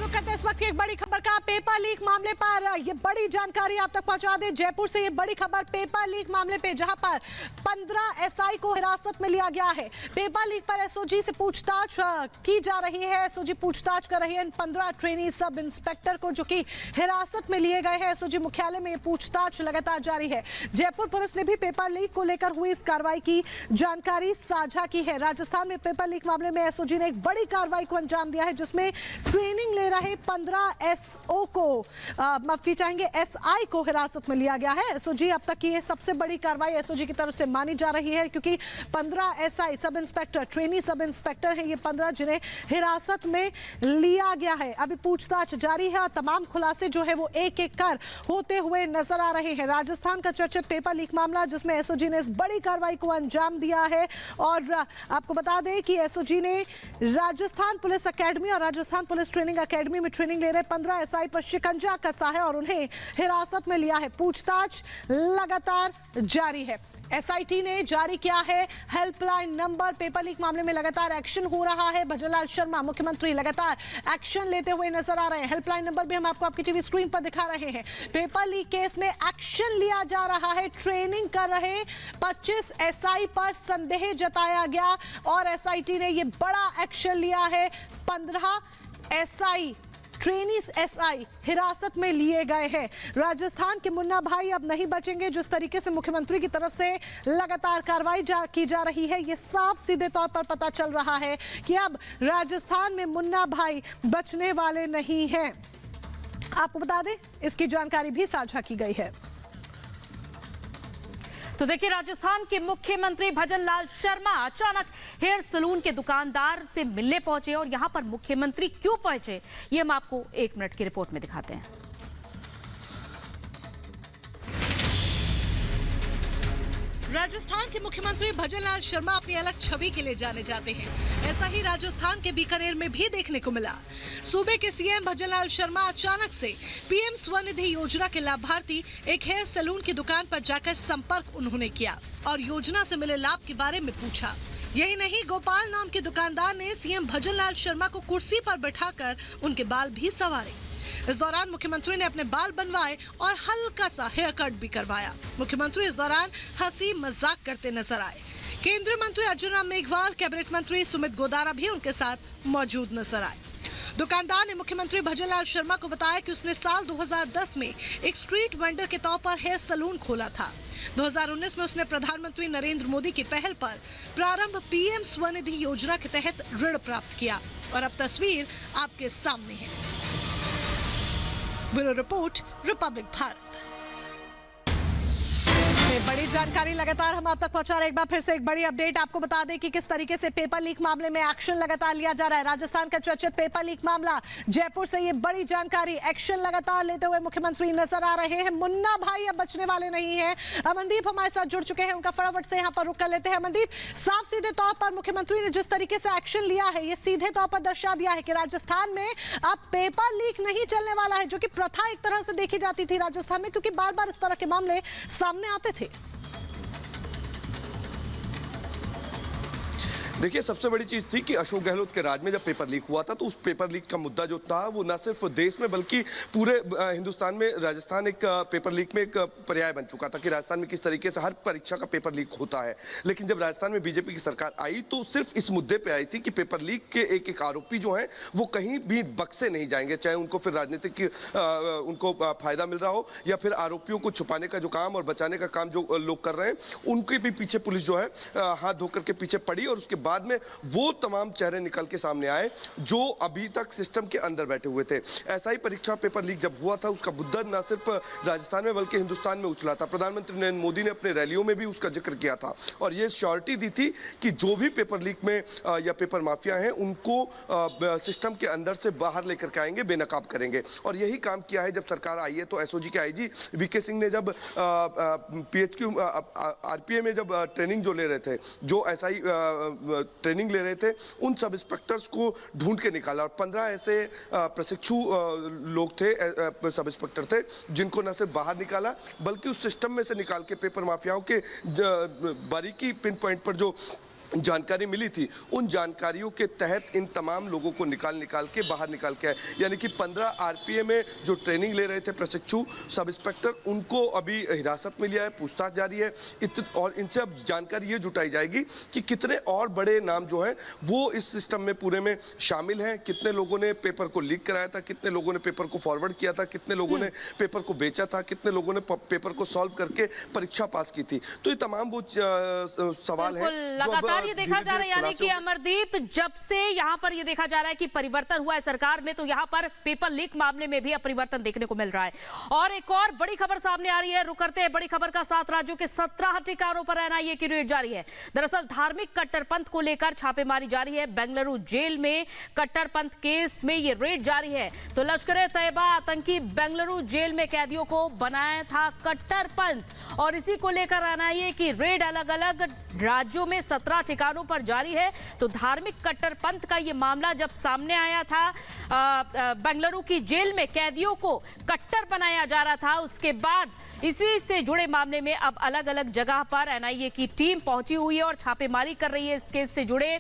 रुक करते हैं इस वक्त की एक बड़ी खबर का। पेपर लीक मामले पर ये बड़ी जानकारी आप तक पहुंचा दें। जयपुर से ये बड़ी खबर पेपर लीक मामले पे, जहां पर 15 एसआई को हिरासत में लिया गया है। पेपर लीक पर एसओजी से पूछताछ की जा रही है। एसओजी पूछताछ कर रही है इन 15 ट्रेनी सब इंस्पेक्टर को, जो कि हिरासत में लिए गए हैं। एसओजी मुख्यालय में ये पूछताछ लगातार जारी है। जयपुर पुलिस ने भी पेपर लीक को लेकर हुई इस कार्रवाई की जानकारी साझा की है। राजस्थान में पेपर लीक मामले में एसओजी ने एक बड़ी कार्रवाई को अंजाम दिया है, जिसमें ट्रेनिंग ले रहे 15 एसओ को माफी चाहेंगे एसआई को हिरासत में लिया गया है। एसओजी अब तक की ये सबसे बड़ी कार्रवाई एसओजी की तरफ से मानी जा रही है, क्योंकि 15 SI sub inspector, trainee sub inspector हैं ये 15, जिन्हें हिरासत में लिया गया है। अभी पूछताछ जारी है और तमाम खुलासे जो है वो एक एक कर होते हुए नजर आ रहे हैं। राजस्थान का चर्चित पेपर लीक मामला, जिसमें एसओजी ने इस बड़ी कार्रवाई को अंजाम दिया है। और आपको बता दें कि एसओजी ने राजस्थान पुलिस अकेडमी और राजस्थान पुलिस ट्रेनिंग अकेडमी में ट्रेनिंग ले रहे 15 एसआई पर शिकंजा कसा है और उन्हें हिरासत में लिया है। पूछताछ लगातार जारी है। एसआईटी ने जारी किया है हेल्पलाइन नंबर। पेपर लीक मामले में लगातार एक्शन हो रहा है। भजनलाल शर्मा मुख्यमंत्री लगातार एक्शन लेते हुए नजर आ रहे हैं। हेल्पलाइन नंबर भी हम आपको आपकी टीवी स्क्रीन पर दिखा रहे हैं। पेपर लीक केस में एक्शन लिया जा रहा है। ट्रेनिंग कर रहे 25 एसआई पर संदेह जताया गया और एसआईटी ने यह बड़ा एक्शन लिया है। 15 एसआई ट्रेनीज एसआई हिरासत में लिए गए हैं। राजस्थान के मुन्ना भाई अब नहीं बचेंगे। जिस तरीके से मुख्यमंत्री की तरफ से लगातार कार्रवाई की जा रही है, ये साफ सीधे तौर पर पता चल रहा है कि अब राजस्थान में मुन्ना भाई बचने वाले नहीं हैं। आपको बता दें, इसकी जानकारी भी साझा की गई है। तो देखिए, राजस्थान के मुख्यमंत्री भजनलाल शर्मा अचानक हेयर सलून के दुकानदार से मिलने पहुंचे और यहां पर मुख्यमंत्री क्यों पहुंचे, ये हम आपको 1 मिनट की रिपोर्ट में दिखाते हैं। राजस्थान के मुख्यमंत्री भजनलाल शर्मा अपनी अलग छवि के लिए जाने जाते हैं। ऐसा ही राजस्थान के बीकानेर में भी देखने को मिला। सूबे के सीएम भजनलाल शर्मा अचानक से पीएम स्वनिधि योजना के लाभार्थी एक हेयर सैलून की दुकान पर जाकर संपर्क उन्होंने किया और योजना से मिले लाभ के बारे में पूछा। यही नहीं, गोपाल नाम के दुकानदार ने सीएम भजनलाल शर्मा को कुर्सी पर बैठाकर उनके बाल भी संवारे। इस दौरान मुख्यमंत्री ने अपने बाल बनवाए और हल्का सा हेयर कट भी करवाया। मुख्यमंत्री इस दौरान हंसी मजाक करते नजर आए। केंद्रीय मंत्री अर्जुन राम मेघवाल, कैबिनेट मंत्री सुमित गोदारा भी उनके साथ मौजूद नजर आए। दुकानदार ने मुख्यमंत्री भजनलाल शर्मा को बताया कि उसने साल 2010 में एक स्ट्रीट वेंडर के तौर पर हेयर सैलून खोला था। 2019 में उसने प्रधानमंत्री नरेंद्र मोदी की पहल पर प्रारंभ पीएम स्वनिधि योजना के तहत ऋण प्राप्त किया और अब तस्वीर आपके सामने है। Bureau report, Republic Bharat. बड़ी जानकारी लगातार हम आप तक पहुंचा रहे। एक बार फिर से एक बड़ी अपडेट आपको बता दें कि किस तरीके से पेपर लीक मामले में एक्शन लगातार लिया जा रहा है। राजस्थान का चर्चित पेपर लीक मामला, जयपुर से ये बड़ी जानकारी, एक्शन लगातार लेते हुए मुख्यमंत्री नजर आ रहे हैं। मुन्ना भाई अब बचने वाले नहीं है। अमनदीप हमारे साथ जुड़ चुके हैं, उनका फटाफट से यहाँ पर रुक कर लेते हैं। अमनदीप, साफ सीधे तौर पर मुख्यमंत्री ने जिस तरीके से एक्शन लिया है, ये सीधे तौर पर दर्शा दिया है कि राजस्थान में अब पेपर लीक नहीं चलने वाला है, जो कि प्रथा एक तरह से देखी जाती थी राजस्थान में, क्योंकि बार बार इस तरह के मामले सामने आते थे। देखिए, सबसे बड़ी चीज थी कि अशोक गहलोत के राज में जब पेपर लीक हुआ था, तो उस पेपर लीक का मुद्दा जो था वो न सिर्फ देश में बल्कि पूरे हिंदुस्तान में राजस्थान एक पेपर लीक में एक पर्याय बन चुका था कि राजस्थान में किस तरीके से हर परीक्षा का पेपर लीक होता है। लेकिन जब राजस्थान में बीजेपी की सरकार आई, तो सिर्फ इस मुद्दे पर आई थी कि पेपर लीक के एक एक आरोपी जो है वो कहीं भी बक्से नहीं जाएंगे, चाहे उनको फिर राजनीतिक उनको फायदा मिल रहा हो या फिर आरोपियों को छुपाने का जो काम और बचाने का काम जो लोग कर रहे हैं, उनके भी पीछे पुलिस जो है हाथ धोकर के पीछे पड़ी और उसके बाद में वो तमाम चेहरे निकल के सामने आए जो अभी तक सिस्टम के अंदर बैठे हुए थे। एसआई परीक्षा पेपर लीक जब हुआ था, उसका मुद्दा न सिर्फ राजस्थान में बल्कि हिंदुस्तान में उछला था। प्रधानमंत्री नरेंद्र मोदी ने अपने रैलियों में भी उसका जिक्र किया था और ये श्योरिटी दी थी कि जो भी पेपर लीक में या पेपर माफिया हैं, उनको सिस्टम के अंदर से बाहर लेकर के आएंगे, बेनकाब करेंगे। और यही काम किया है जब सरकार आई है। तो एसओजी के आईजी वीके सिंह ने जब पीएचक्यू आरपीए में जब ट्रेनिंग जो ले रहे थे, जो एसआई ट्रेनिंग ले रहे थे, उन सब इंस्पेक्टर्स को ढूंढ के निकाला और 15 ऐसे प्रशिक्षु लोग थे, सब इंस्पेक्टर थे, जिनको न सिर्फ बाहर निकाला बल्कि उस सिस्टम में से निकाल के पेपर माफियाओं के बारीकी पिन पॉइंट पर जो जानकारी मिली थी, उन जानकारियों के तहत इन तमाम लोगों को निकाल के बाहर निकाल के आए। यानी कि 15 आरपीए में जो ट्रेनिंग ले रहे थे प्रशिक्षु सब इंस्पेक्टर, उनको अभी हिरासत में लिया है, पूछताछ जारी है। और इनसे अब जानकारी ये जुटाई जाएगी कि कितने और बड़े नाम जो हैं वो इस सिस्टम में पूरे में शामिल हैं, कितने लोगों ने पेपर को लीक कराया था, कितने लोगों ने पेपर को फॉरवर्ड किया था, कितने लोगों ने पेपर को बेचा था, कितने लोगों ने पेपर को सॉल्व करके परीक्षा पास की थी। तो ये तमाम वो सवाल है ये देखा जा रहा है। यानी कि अमरदीप, जब से यहां पर ये देखा जा रहा है कि परिवर्तन हुआ है सरकार में, तो यहां पर पेपर लीक मामले में भी अब परिवर्तन देखने को मिल रहा है। और एक और बड़ी खबर सामने आ रही है, रुक करते हैं बड़ी खबर का। 7 राज्यों के 17 ठिकानों पर एनआईए की रेड जारी है। दरअसल धार्मिक कट्टरपंथ को लेकर छापेमारी जारी है। बेंगलुरु जेल में कट्टरपंथ केस में ये रेड जारी है। तो लश्कर-ए-तैयबा आतंकी बेंगलुरु जेल में कैदियों को बनाया था कट्टरपंथ, और इसी को लेकर एनआईए की रेड अलग अलग राज्यों में 17 ठिकानों पर जारी है। तो धार्मिक कट्टरपंथ का ये मामला जब सामने आया था, बेंगलुरु की जेल में कैदियों को कट्टर बनाया जा रहा था, उसके बाद इसी से जुड़े मामले में अब अलग अलग जगह पर एनआईए की टीम पहुंची हुई है और छापेमारी कर रही है। इस केस से जुड़े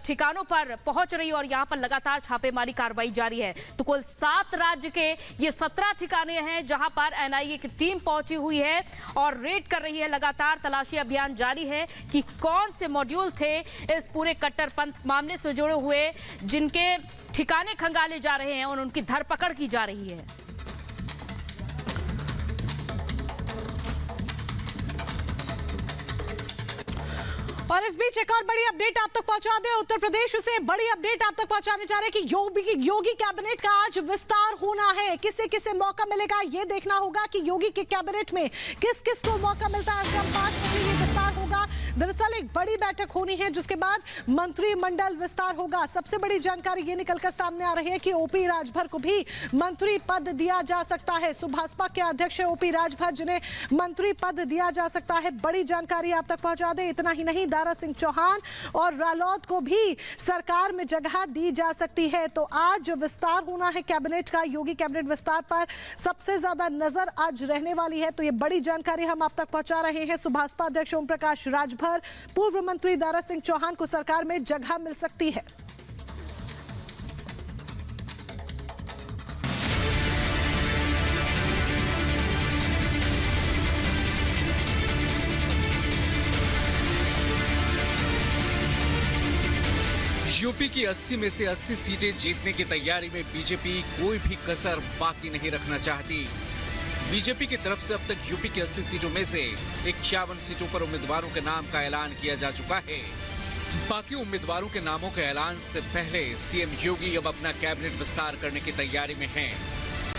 ठिकानों पर पहुंच रही है और यहां पर लगातार छापेमारी कार्रवाई जारी है। तो कुल 7 राज्य के ये 17 ठिकाने हैं जहां पर एनआईए की टीम पहुंची हुई है और रेड कर रही है। लगातार तलाशी अभियान जारी है कि कौन से मॉड्यूल थे इस पूरे कट्टरपंथ मामले से जुड़े हुए, जिनके ठिकाने खंगाले जा रहे हैं और उनकी धरपकड़ की जा रही है। और इस बीच एक और बड़ी अपडेट आप तक पहुंचा दें। उत्तर प्रदेश से बड़ी अपडेट आप तक पहुंचाने जा रहे हैं कि योगी कैबिनेट का आज विस्तार होना है। किसे किसे मौका मिलेगा ये देखना होगा कि योगी के कैबिनेट में किस किस को मौका मिलता है। शाम 5 बजे ये विस्तार होगा। दरअसल एक बड़ी बैठक होनी है जिसके बाद मंत्रिमंडल विस्तार होगा। सबसे बड़ी जानकारी ये निकलकर सामने आ रही है कि ओपी राजभर को भी मंत्री पद दिया जा सकता है। सुभाषपा के अध्यक्ष ओपी राजभर, जिन्हें मंत्री पद दिया जा सकता है। बड़ी जानकारी आप तक पहुंचा दे। इतना ही नहीं, दारा सिंह चौहान और रालोद को भी सरकार में जगह दी जा सकती है। तो आज विस्तार होना है कैबिनेट का। योगी कैबिनेट विस्तार पर सबसे ज्यादा नजर आज रहने वाली है। तो ये बड़ी जानकारी हम आप तक पहुंचा रहे हैं। सुभाषपा अध्यक्ष ओम प्रकाश राजभर, पूर्व मंत्री दारा सिंह चौहान को सरकार में जगह मिल सकती है। यूपी की 80 में से 80 सीटें जीतने की तैयारी में बीजेपी कोई भी कसर बाकी नहीं रखना चाहती। बीजेपी की तरफ से अब तक यूपी की 80 सीटों में से 51 सीटों पर उम्मीदवारों के नाम का ऐलान किया जा चुका है। बाकी उम्मीदवारों के नामों के ऐलान से पहले सीएम योगी अब अपना कैबिनेट विस्तार करने की तैयारी में हैं।